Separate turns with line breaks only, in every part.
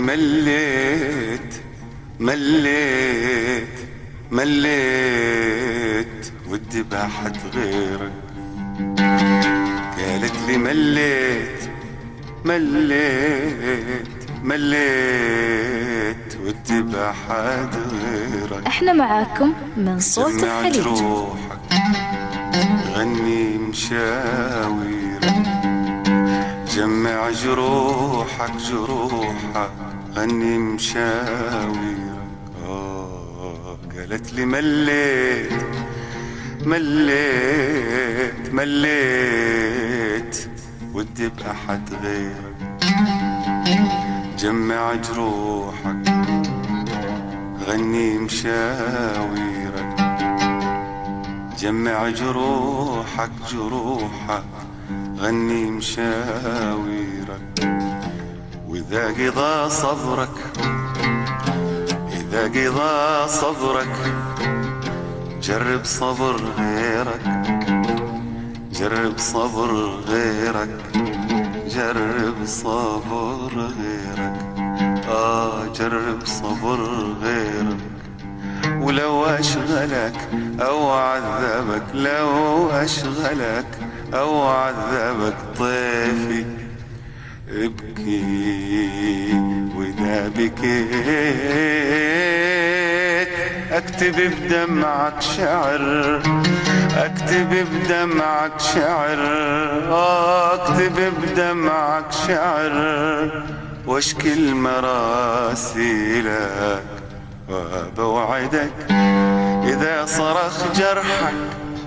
مليت مليت مليت ودي بحد غيرك. قالت لي مليت مليت مليت ودي بحد غيرك.
احنا معاكم من صوت
سمع
الخليج.
جروحك غني مشاويرك، جمع جروحك جروحك غني مشاويرك. قالت لي مليت مليت مليت ودي بأحد غيرك. جمع جروحك غني مشاويرك، جمع جروحك جروحك غني مشاويرك. وإذا قضى صبرك إذا قضى صبرك جرب صبر غيرك، جرب صبر غيرك، جرب صبر غيرك. جرب صبر غيرك. ولو أشغلك أو عذبك، لو أشغلك أو عذبك طيفي ابكي. وإذا بكيت أكتب بدمعك شعر، أكتب بدمعك شعر، أكتب بدمعك شعر واشكي المراسيلك. وبوعدك إذا صرخ جرحك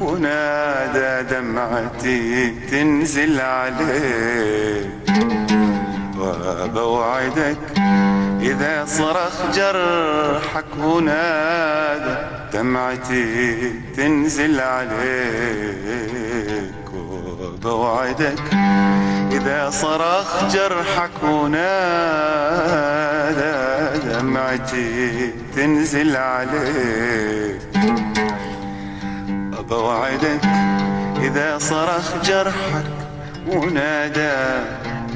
ونادى دمعتي تنزل عليك. وبوعدك إذا صرخ جرحك ونادى دمعتي تنزل عليك. وبوعدك إذا صرخ جرحك ونادى دمعتي تنزل عليك. بوعدك إذا صرخ جرحك ونادى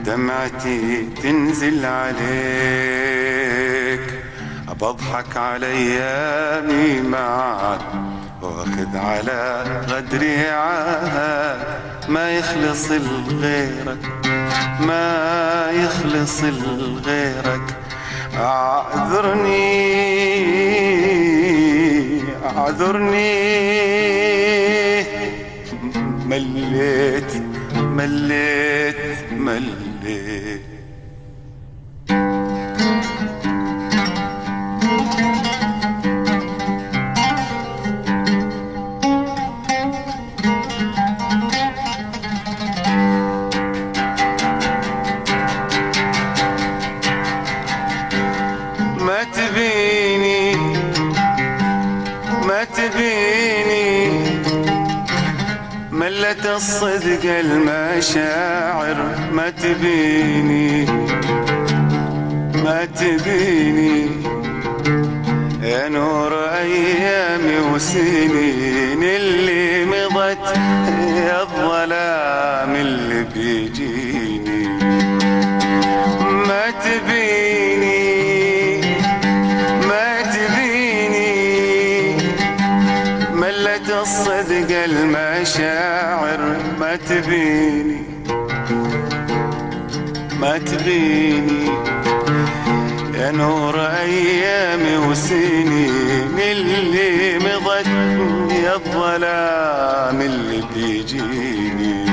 دمعتي تنزل عليك. بضحك على أيامي معك واخذ على غدري عهد، ما يخلص لغيرك، ما يخلص لغيرك. اعذرني اعذرني مليت مليت مليت. ما تبيني ما تبيني ملت الصدق المشاعر. ما تبيني ما تبيني يا نور أيامي وسنين اللي مضت، يا الظلام اللي بيجيني. ما تبيني ما تبيني ملت الصدق المشاعر. ما تبيني ما تبيني يا نور أيامي وسنين اللي مضت، يا الظلام اللي بيجيني.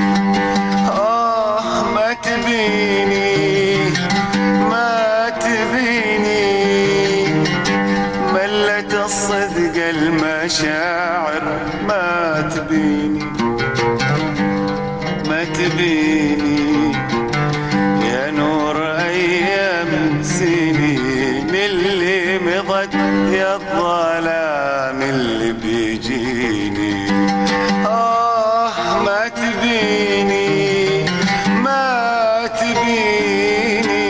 ما تبيني ما تبيني ملت الصدق المشاعر. ما تبيني ما تبيني يا نور أيام سنين اللي مضت، يا الظلام اللي بيجيني. ما تبيني ما تبيني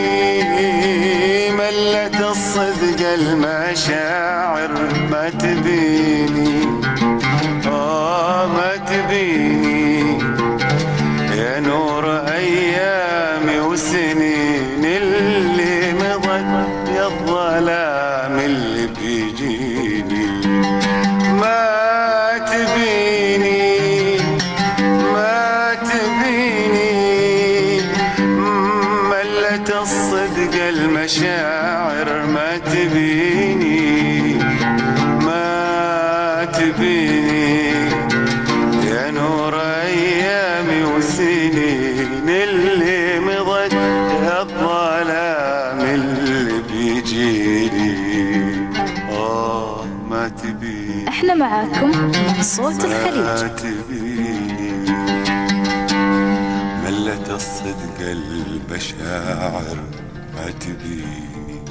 ملت الصدق المشاعر. ما تبيني ما تبيني يا نور أيامي وسنين اللي مضت، المشاعر ما تبيني ما تبيني يا نور أيامي وسنين اللي مضت يا الظلام اللي بيجيني ما تبيني.
احنا معاكم من صوت الخليج.
ما تبيني ملت الصدق المشاعر ما تبيني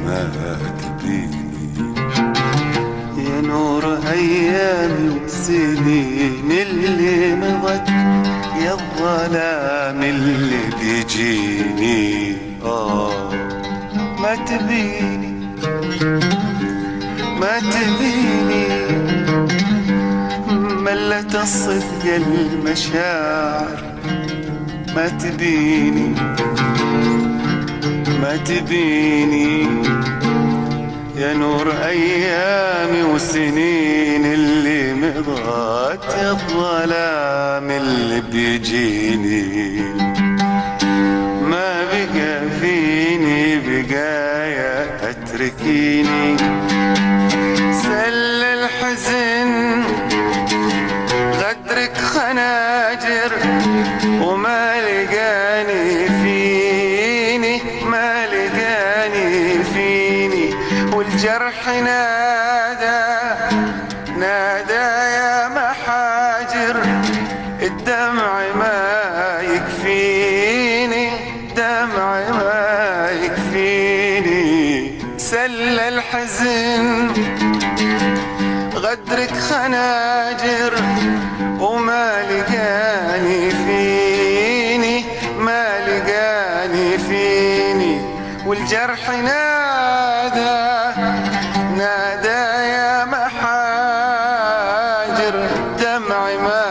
ما تبيني يا نور أيامي وسنين اللي مضت يا الظلام اللي بيجيني ما تبيني ما تبيني ملت الصدق المشاعر ما تبيني ما تبيني يا نور أيامي وسنين اللي مضت يا الظلام اللي بيجيني ما بقى فيني بقايا اتركيني سل الحزن غدرك خناجر وما لقاني فيني ما لقاني فيني والجرح نادى يا محاجر الدمع ما يكفيني الدمع ما يكفيني سل الحزن غدرك خناجر وما لقاني فيني ما لقاني فيني والجرح نادى يا محاجر الدمع ما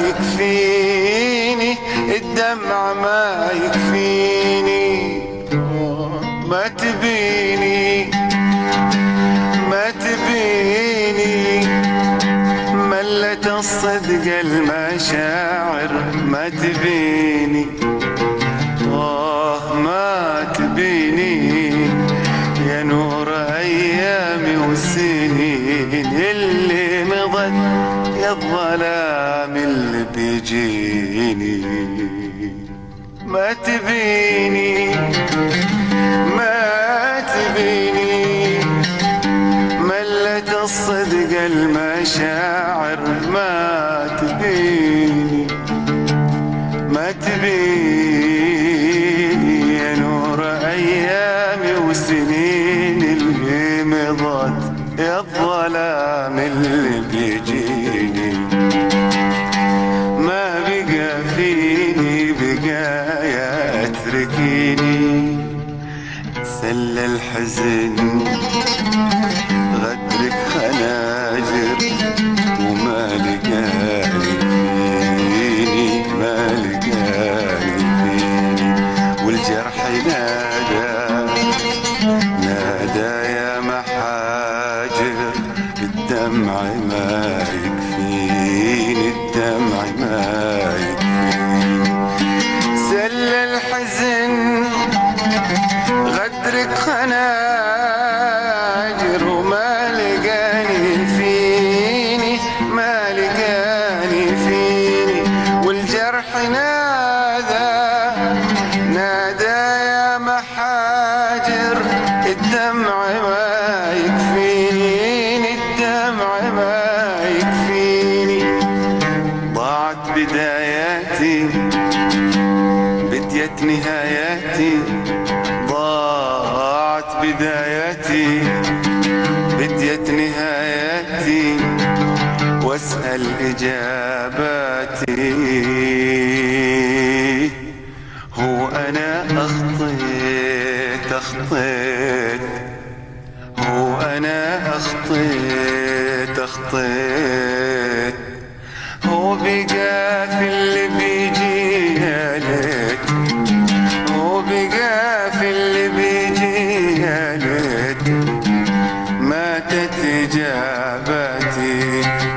يكفيني الدمع ما يكفيني ما تبيني ما تبيني ملت الصدق المشاعر ما تبيني ما تبيني يا نور أيامي والسنين اللي مضت يا الظلام اللي بيجيني ما تبيني ما تبيني ملت الصدق المشاعر ما تبيني ما تبيني يا نور أيامي وسنين اللي مضت يا الظلام اللي بيجيني ما بقى فيني بقايا اتركيني سل الحزن غدرك خناجر وما لقاني فيني ما لقاني فيني والجرح نادى يا محاجر الدمع ما يكفيني الدمع ما يكفيني سل الحزن غدرك خناجر وما لقاني فيني ما لقاني فيني والجرح نادى يا محاجر الدمع ما يكفيني الدمع ما يكفيني ضاعت بداياتي بديت نهاياتي ضاعت بداياتي بديت نهاياتي واسأل إجاباتي هو أنا أخطيت هو أنا أخطيت هو بقى في اللي بيجي يا ليت هو بقى في اللي بيجي يا ليت ماتت إجاباتي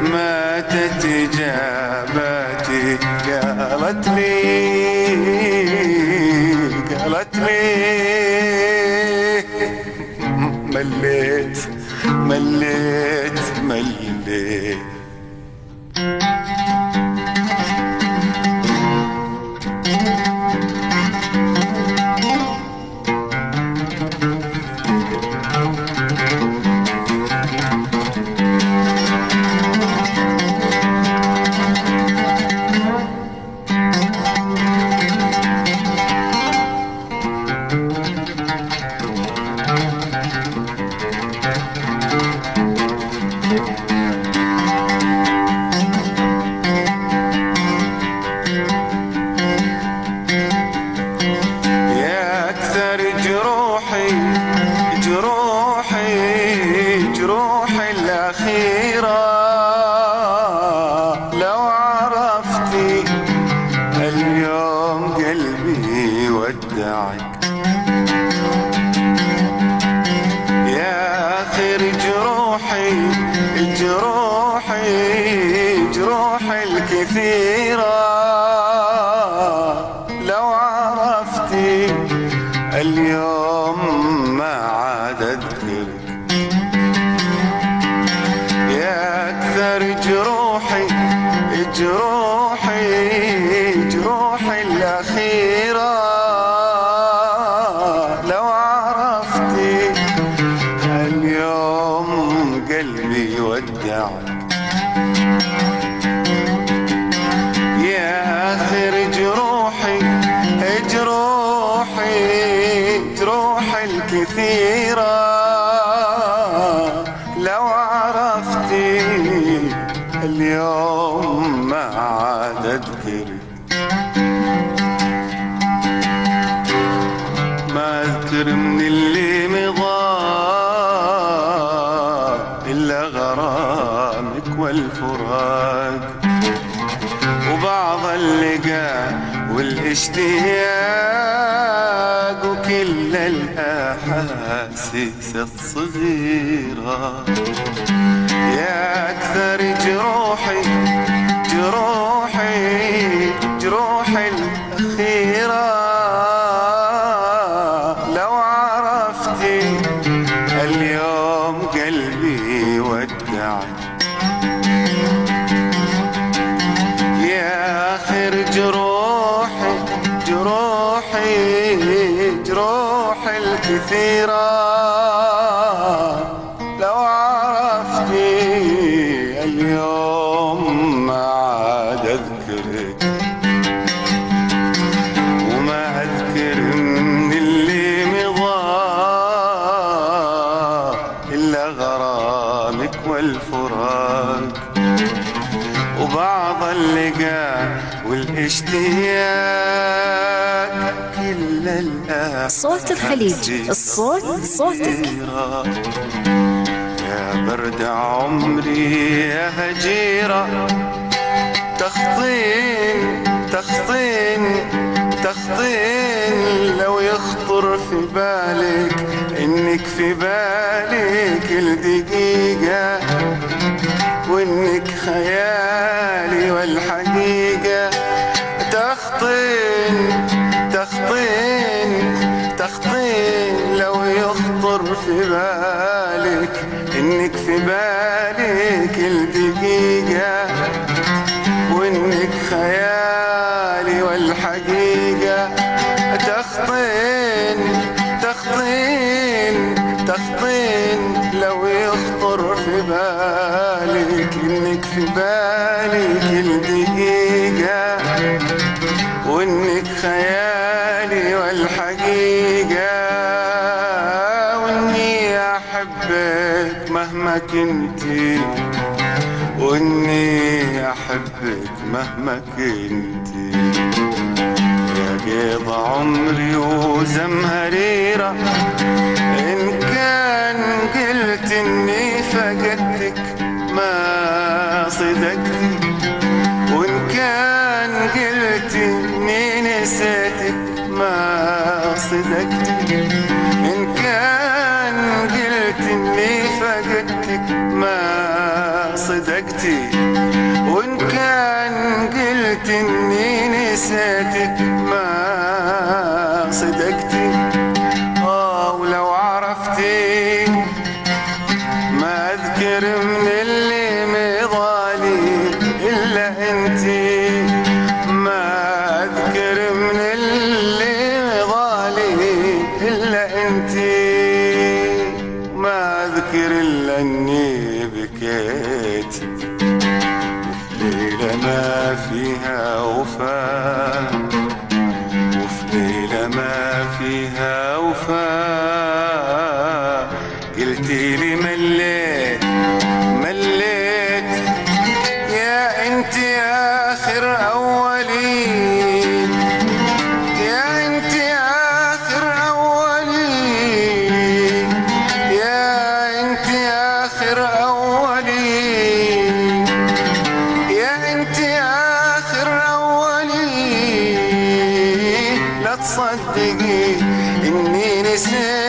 ماتت إجاباتي قالت لي مليت مليت. جروحي الأخيرة لو عرفتي اليوم قلبي ودعك. يا آخر جروحي الكثيرة لو عرفتي اليوم ما عاد أذكرك. يا أكثر جروحي الأخيرة لو عرفتي اليوم قلبي ودعك. يا آخر جروحي الكثيرة لو عرفتي اليوم ما عاد أذكرك. ما أذكر من اللي مضى إلا غرامك والفراق وبعض اللقاء والاشتياق وكل الأحاسيس الصغيرة. يا أكثر جروحي الأخيرة لو عرفتي اليوم قلبي ودعك. يا آخر جروحي الكثيرة لو عرفتي اليوم ما عاد أذكرك. وما أذكر من اللي مضى إلا غرامك والفراق وبعض اللقاء والاشتياق كل الأحاسيس.
صوت الخليج، الصوت صوتك.
يا برد عمري يا هجيرة تخطين لو يخطر في بالك إنك في بالي كل دقيقة وإنك خيالي والحقيقة. تخطين لو يخطر في بالك إنك في بالي كل دقيقة وإنك خيالي والحقيقة. تخطين لو يخطر في بالك إنك في بالي كل دقيقة وإنك خيالي والحقيقة. وإني أحبك مهما كنتي وإني أحبك مهما كنتي. يا قيض عمري وزمهريرة إن كان قلت إني فقدتك ما صدقتي. وإن كان قلت إني نسيتك ما صدقتي. إن كان قلت إني فقدتك ما صدقتي. وإن كان قلت إني نسيتك ما صدقتي. ولو عرفتي حياتي ما أذكر إلا أني بكيت وفي ليلة ما فيها وفاء، وفي ليلة ما فيها وفاء قلتي لي مليت مليت يا انت آخر أولي، يا انت آخر أولي، يا انت آخر أولي، يا انت آخر أولي. لا تصدقي إني نسيت